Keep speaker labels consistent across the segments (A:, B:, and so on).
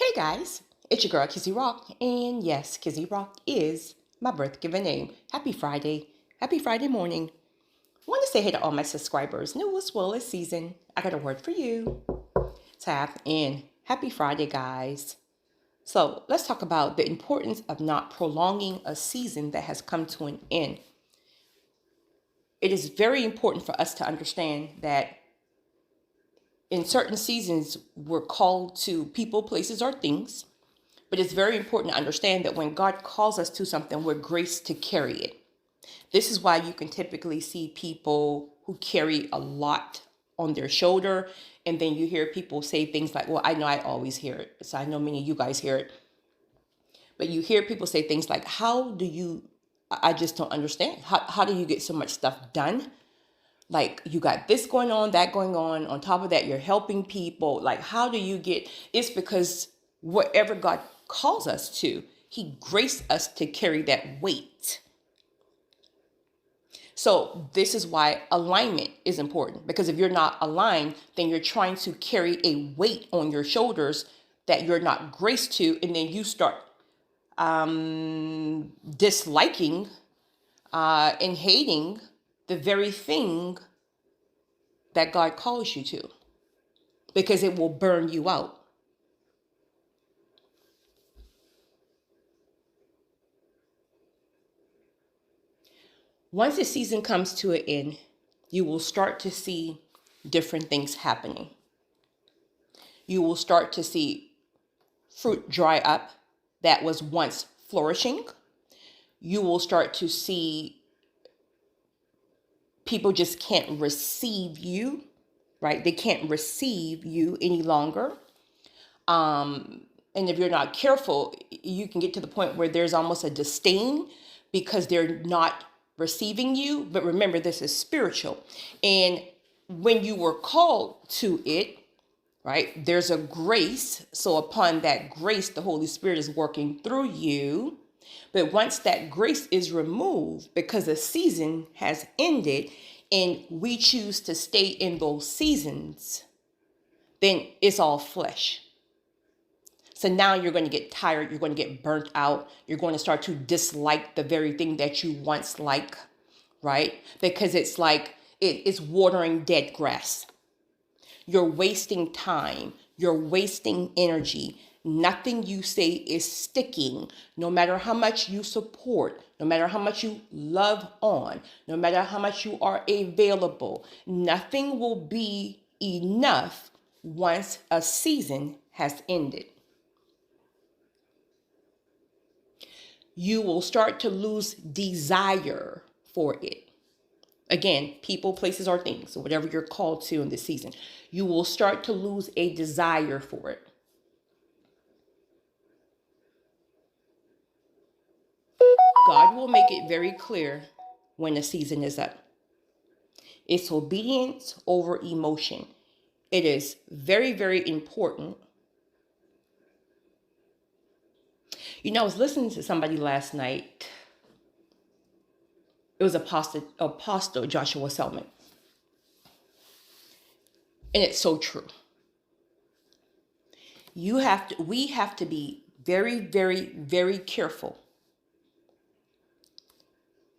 A: Hey guys, it's your girl Kizzy Rock, and yes, Kizzy Rock is my birth given name. Happy Friday. Happy Friday morning. I want to say hey to all my subscribers, new as well as season. I got a word for you. Tap in. Happy Friday, guys. So let's talk about the importance of not prolonging a season that has come to an end. It is very important for us to understand that in certain seasons, we're called to people, places, or things. But it's very important to understand that when God calls us to something, we're graced to carry it. This is why you can typically see people who carry a lot on their shoulder. And then you hear people say things like, well, I know I always hear it. So I know many of you guys hear it. But you hear people say things like, how do you, I just don't understand. How do you get so much stuff done? Like you got this going on, that going on. On top of that, you're helping people. Like, how do you get, it's because whatever God calls us to, he graced us to carry that weight. So this is why alignment is important, because if you're not aligned, then you're trying to carry a weight on your shoulders that you're not graced to, and then you start disliking and hating the very thing that God calls you to, because it will burn you out. Once the season comes to an end, you will start to see different things happening. You will start to see fruit dry up that was once flourishing. You will start to see people just can't receive you, right? They can't receive you any longer. And if you're not careful, you can get to the point where there's almost a disdain because they're not receiving you. But remember, this is spiritual. And when you were called to it, right, there's a grace. So upon that grace, the Holy Spirit is working through you. But once that grace is removed, because a season has ended and we choose to stay in those seasons, then it's all flesh. So now you're going to get tired. You're going to get burnt out. You're going to start to dislike the very thing that you once liked, right? Because it's like it's watering dead grass. You're wasting time. You're wasting energy. Nothing you say is sticking. No matter how much you support, no matter how much you love on, no matter how much you are available, nothing will be enough once a season has ended. You will start to lose desire for it. Again, people, places, or things, or whatever you're called to in this season, you will start to lose a desire for it. God will make it very clear when the season is up. It's obedience over emotion. It is very, very important. You know, I was listening to somebody last night. It was Apostle Joshua Selman. And it's so true. We have to be very, very, very careful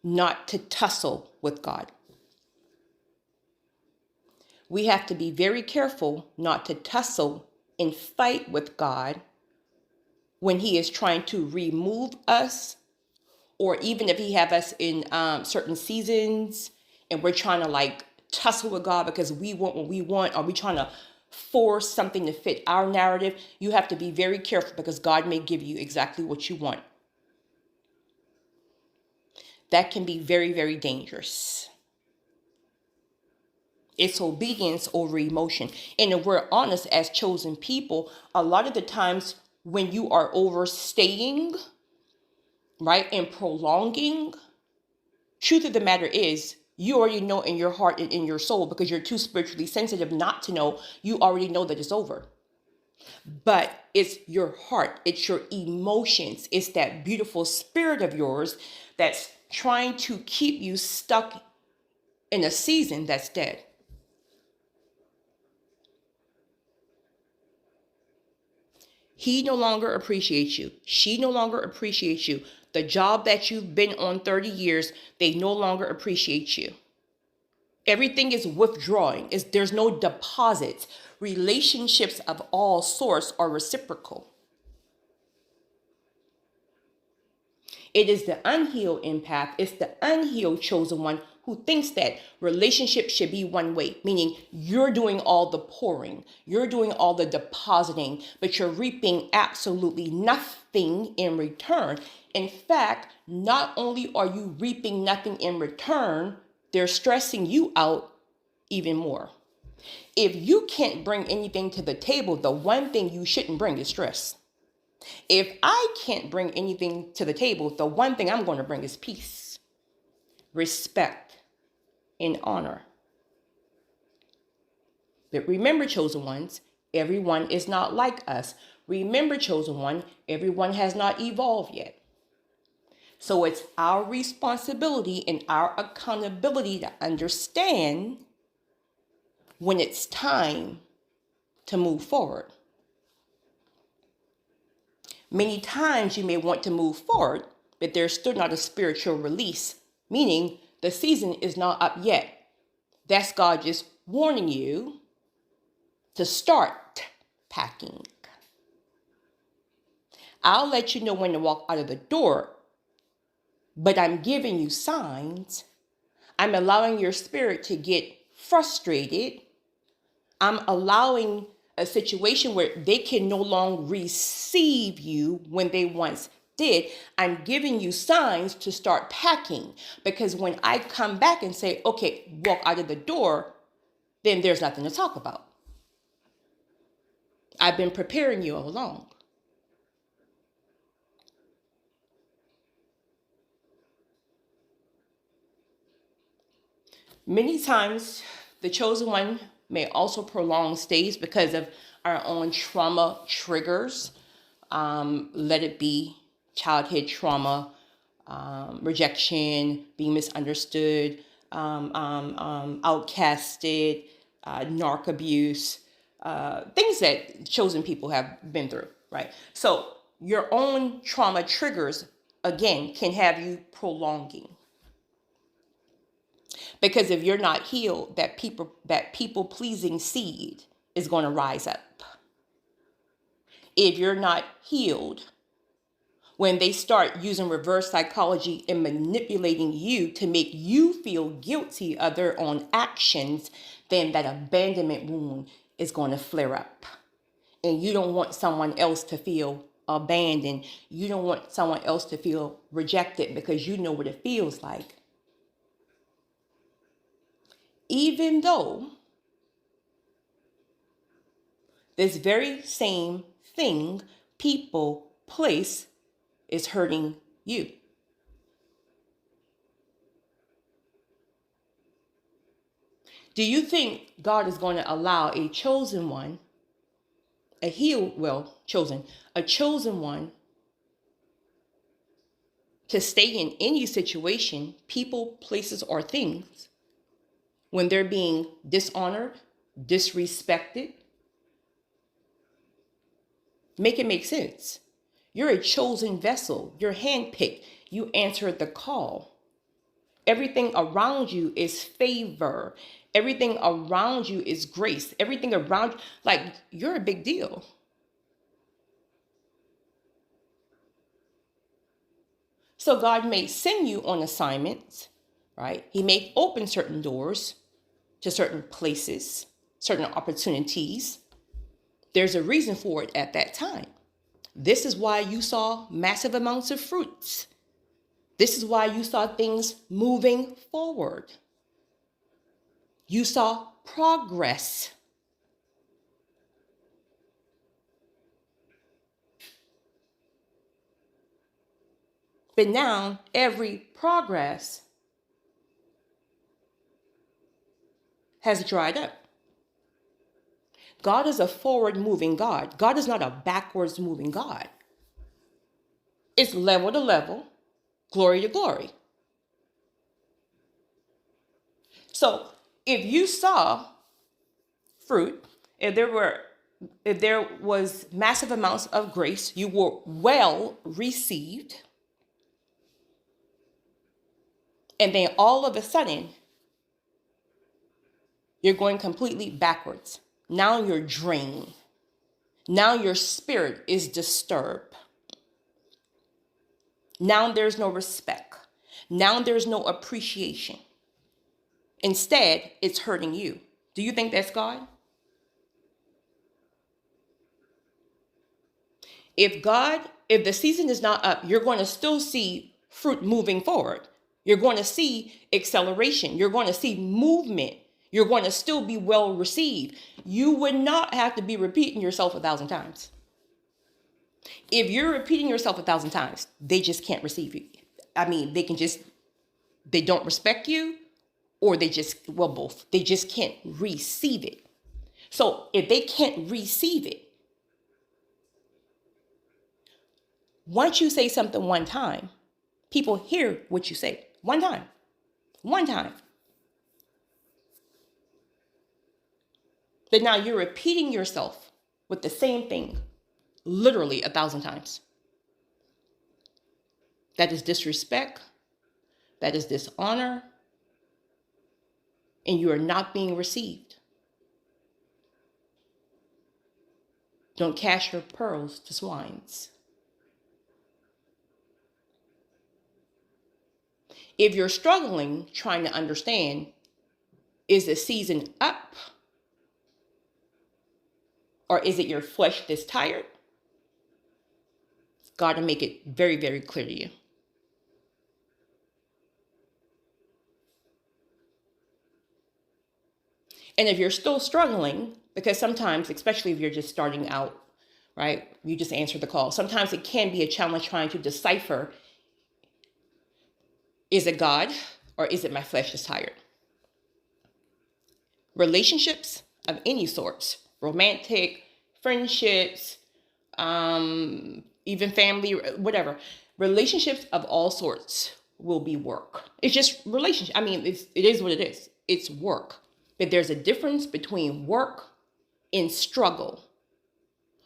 A: not to tussle with God. We have to be very careful not to tussle and fight with God when he is trying to remove us, or even if he have us in certain seasons and we're trying to like tussle with God because we want what we want, or we trying to force something to fit our narrative. You have to be very careful, because God may give you exactly what you want. That can be very, very dangerous. It's obedience over emotion. And if we're honest, as chosen people, a lot of the times when you are overstaying, right, and prolonging, truth of the matter is, you already know in your heart and in your soul, because you're too spiritually sensitive not to know. You already know that it's over. But it's your heart, it's your emotions, it's that beautiful spirit of yours that's trying to keep you stuck in a season that's dead. He no longer appreciates you. She no longer appreciates you. The job that you've been on 30 years, they no longer appreciate you. Everything is withdrawing. There's no deposits. Relationships of all sorts are reciprocal. It is the unhealed empath, it's the unhealed chosen one who thinks that relationships should be one way, meaning you're doing all the pouring, you're doing all the depositing, but you're reaping absolutely nothing in return. In fact, not only are you reaping nothing in return, they're stressing you out even more. If you can't bring anything to the table, the one thing you shouldn't bring is stress. If I can't bring anything to the table, the one thing I'm going to bring is peace, respect, and honor. But remember, chosen ones, everyone is not like us. Remember, chosen one, everyone has not evolved yet. So it's our responsibility and our accountability to understand when it's time to move forward. Many times you may want to move forward, but there's still not a spiritual release, meaning the season is not up yet. That's God just warning you to start packing. I'll let you know when to walk out of the door, but I'm giving you signs. I'm allowing your spirit to get frustrated. I'm allowing a situation where they can no longer receive you when they once did. I'm giving you signs to start packing, because when I come back and say, okay, walk out of the door, then there's nothing to talk about. I've been preparing you all along. Many times the chosen one may also prolong stays because of our own trauma triggers. Let it be childhood trauma, rejection, being misunderstood, outcasted, narc abuse, things that chosen people have been through, right? So your own trauma triggers, again, can have you prolonging. Because if you're not healed, that people pleasing seed is going to rise up. If you're not healed, when they start using reverse psychology and manipulating you to make you feel guilty of their own actions, then that abandonment wound is going to flare up. And you don't want someone else to feel abandoned. You don't want someone else to feel rejected, because you know what it feels like. Even though this very same thing, people, place, is hurting you. Do you think God is going to allow a chosen one, a chosen one, to stay in any situation, people, places, or things, when they're being dishonored, disrespected? Make it make sense. You're a chosen vessel. You're handpicked. You answered the call. Everything around you is favor. Everything around you is grace. Everything around, like, you're a big deal. So God may send you on assignments, right? He may open certain doors to certain places, certain opportunities. There's a reason for it at that time. This is why you saw massive amounts of fruits. This is why you saw things moving forward. You saw progress. But now every progress has dried up. God is a forward moving God. God is not a backwards moving God. It's level to level, glory to glory. So if you saw fruit, if there were there was massive amounts of grace, you were well received, and then all of a sudden, you're going completely backwards. Now you're drained. Now your spirit is disturbed. Now there's no respect. Now there's no appreciation. Instead, it's hurting you. Do you think that's God? If the season is not up, you're going to still see fruit moving forward. You're going to see acceleration. You're going to see movement. You're going to still be well received. You would not have to be repeating yourself 1,000 times. If you're repeating yourself 1,000 times, they just can't receive you. I mean, they don't respect you, or both. They just can't receive it. So if they can't receive it, once you say something one time, people hear what you say one time. But now you're repeating yourself with the same thing literally 1,000 times. That is disrespect. That is dishonor. And you are not being received. Don't cast your pearls to swines. If you're struggling trying to understand, is the season up? Or is it your flesh that's tired? God will make it very, very clear to you. And if you're still struggling, because sometimes, especially if you're just starting out, right, you just answer the call. Sometimes it can be a challenge trying to decipher, is it God or is it my flesh that's tired? Relationships of any sorts, romantic, friendships, even family, whatever. Relationships of all sorts will be work. It's just relationship. I mean, it is what it is. It's work. But there's a difference between work and struggle.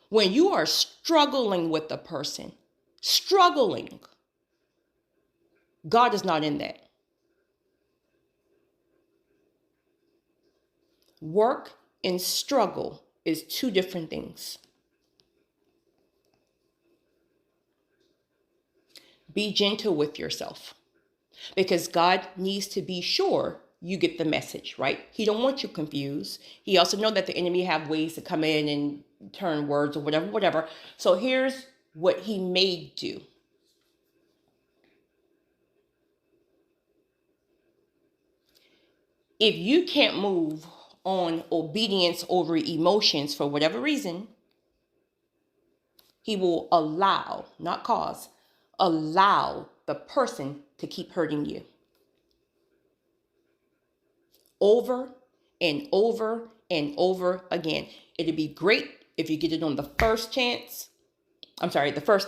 A: When you are struggling with a person, God is not in that. Work and struggle is two different things. Be gentle with yourself, because God needs to be sure you get the message, right? He don't want you confused. He also know that the enemy have ways to come in and turn words or whatever. So here's what he may do. If you can't move on obedience over emotions for whatever reason, he will allow, not cause, allow the person to keep hurting you. Over and over and over again. It'd be great if you get it on the first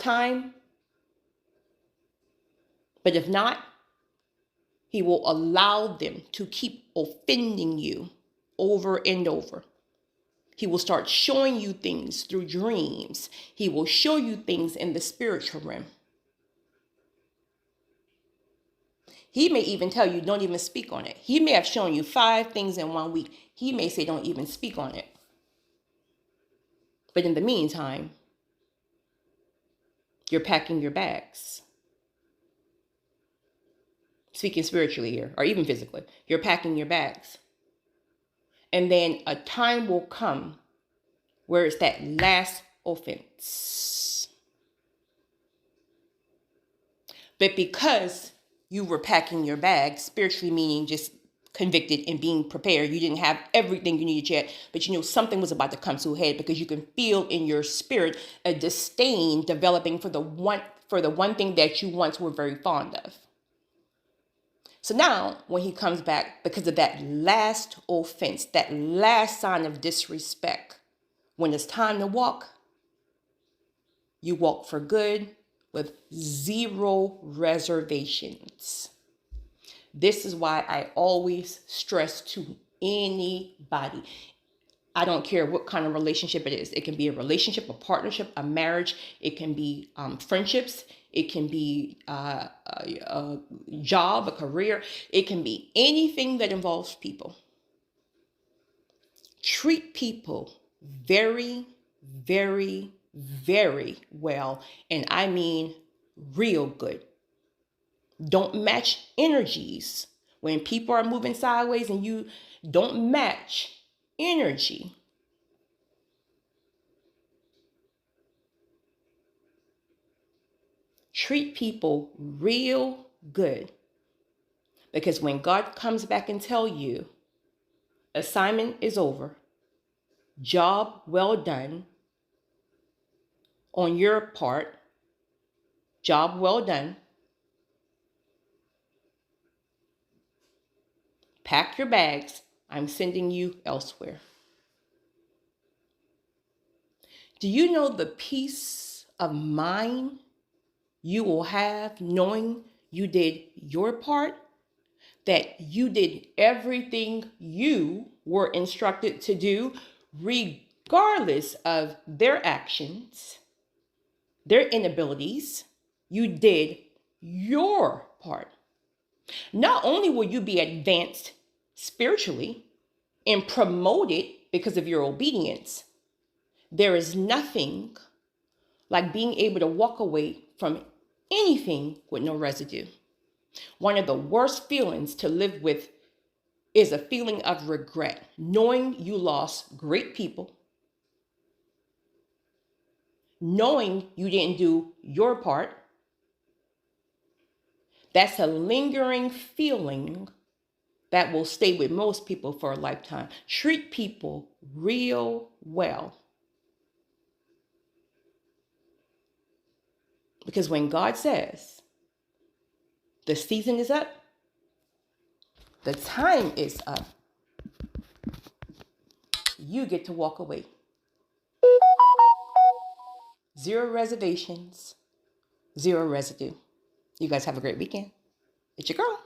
A: time. But if not, he will allow them to keep offending you over and over. He will start showing you things through dreams. He will show you things in the spiritual realm. He may even tell you, don't even speak on it. He may have shown you 5 things in 1 week. He may say, don't even speak on it. But in the meantime, you're packing your bags. Speaking spiritually here, or even physically, you're packing your bags. And then a time will come where it's that last offense. But because you were packing your bags, spiritually meaning just convicted and being prepared, you didn't have everything you needed yet, but you knew something was about to come to a head, because you can feel in your spirit a disdain developing for the one thing that you once were very fond of. So now when he comes back, because of that last offense, that last sign of disrespect, when it's time to walk, you walk for good with 0 reservations. This is why I always stress to anybody. I don't care what kind of relationship it is. It can be a relationship, a partnership, a marriage. It can be friendships. It can be a job, a career. It can be anything that involves people. Treat people very, very, very well. And I mean real good. Don't match energies. When people are moving sideways and you don't match energy, treat people real good. Because when God comes back and tell you, assignment is over, job well done on your part, job well done, pack your bags, I'm sending you elsewhere. Do you know the peace of mind you will have knowing you did your part? That you did everything you were instructed to do, regardless of their actions, their inabilities. You did your part. Not only will you be advanced spiritually and promoted because of your obedience, there is nothing like being able to walk away from anything with no residue. One of the worst feelings to live with is a feeling of regret, knowing you lost great people, knowing you didn't do your part. That's a lingering feeling that will stay with most people for a lifetime. Treat people real well. Because when God says the season is up, the time is up, you get to walk away. Zero reservations, zero residue. You guys have a great weekend. It's your girl.